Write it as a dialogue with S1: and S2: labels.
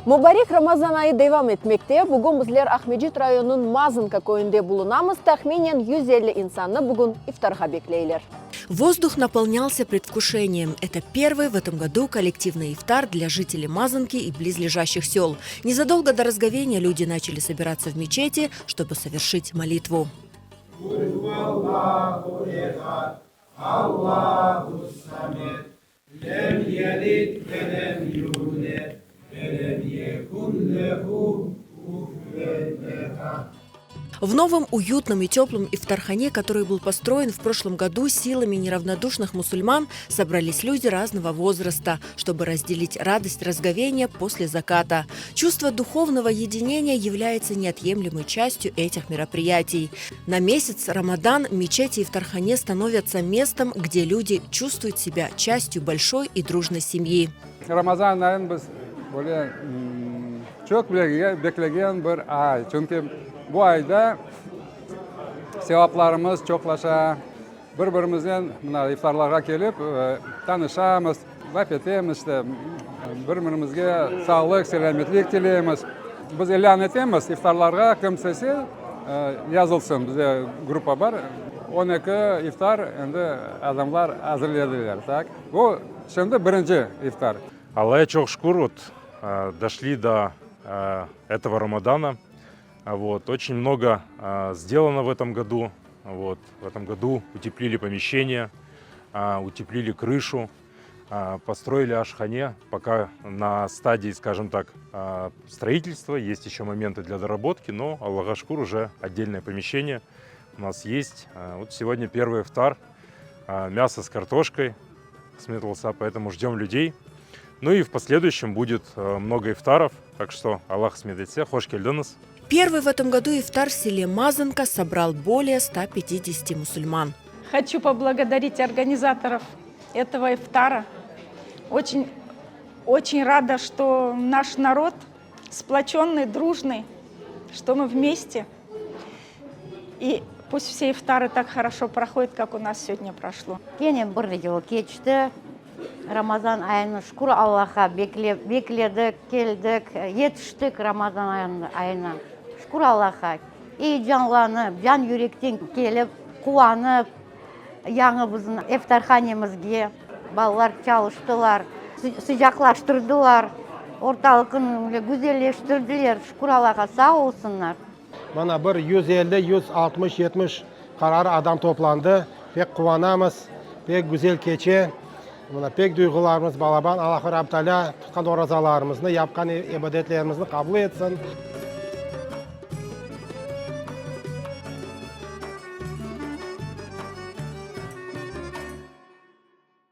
S1: Мубарик Рамазан айы девам etmekte. Бүгін bizler Ахмеджит районының Мазынка көйінде bulunamız. Тахменен 150 insanı бүгін ифтарға беклейлер.
S2: Воздух наполнялся предвкушением. Это первый в этом году коллективный ифтар для жителей Мазанки и близлежащих сел. Незадолго до разговения люди начали собираться в мечети, чтобы совершить молитву. В новом уютном и теплом ифтархане, который был построен в прошлом году силами неравнодушных мусульман, собрались люди разного возраста, чтобы разделить радость разговения после заката. Чувство духовного единения является неотъемлемой частью этих мероприятий. На месяц Рамадан мечети и ифтархане становятся местом, где люди чувствуют себя частью большой и дружной семьи.
S3: Рамазан айын біз çok beklegen bir ay. Çünkü bu ayda sevaplarımız çoklaşa, birbirimizden iftarlarga kelip tanışamız, laf etemiz, birbirimizge sağlık, selametlik tileyimiz. Biz elan etemiz, iftarlarga kimsesi yazılsın. Bizde grupa var. 12 iftar endi adamlar hazırladılar. Bu şimdi birinci iftar.
S4: Аллаху çok şükür, дошли до этого Рамадана. Очень много сделано в этом году. В этом году утеплили помещения, утеплили крышу, построили ашхане. Пока на стадии, скажем так, строительства, есть еще моменты для доработки, но Аллаху шукур, уже отдельное помещение у нас есть. Вот сегодня первый ифтар, мясо с картошкой сметался, поэтому ждем людей. Ну и в последующем будет много ифтаров, так что Аллах смедет всех, хош келдіңіз.
S2: Первый в этом году ифтар в селе Мазанка собрал более 150 мусульман.
S5: Хочу поблагодарить организаторов этого ифтара. Очень рада, что наш народ сплоченный, дружный, что мы вместе. И пусть все ифтары так хорошо проходят, как у нас сегодня прошло.
S6: Рамазан айына шүкір Аллах'a бекледік, келдік, етіштік Рамазан айына. Шүкір Аллах'a. И жанланып, жан жүректен келіп, қуанып, яңы біздің ифтарханемізге балалар çalıştılar, sıcaklaştırdılar, орталығын güzelleştirdiler. Şükür Allah'a, sağ olsunlar.
S7: Bana bir 150, 160, 70 kararı adam toplandı. Pek kuvanamız, pek güzel keçe. Pek duygularımız balaban. Allah-u Rabbi tutkan orazalarımızı, yapkan ibadetlerimizi kabul etsin.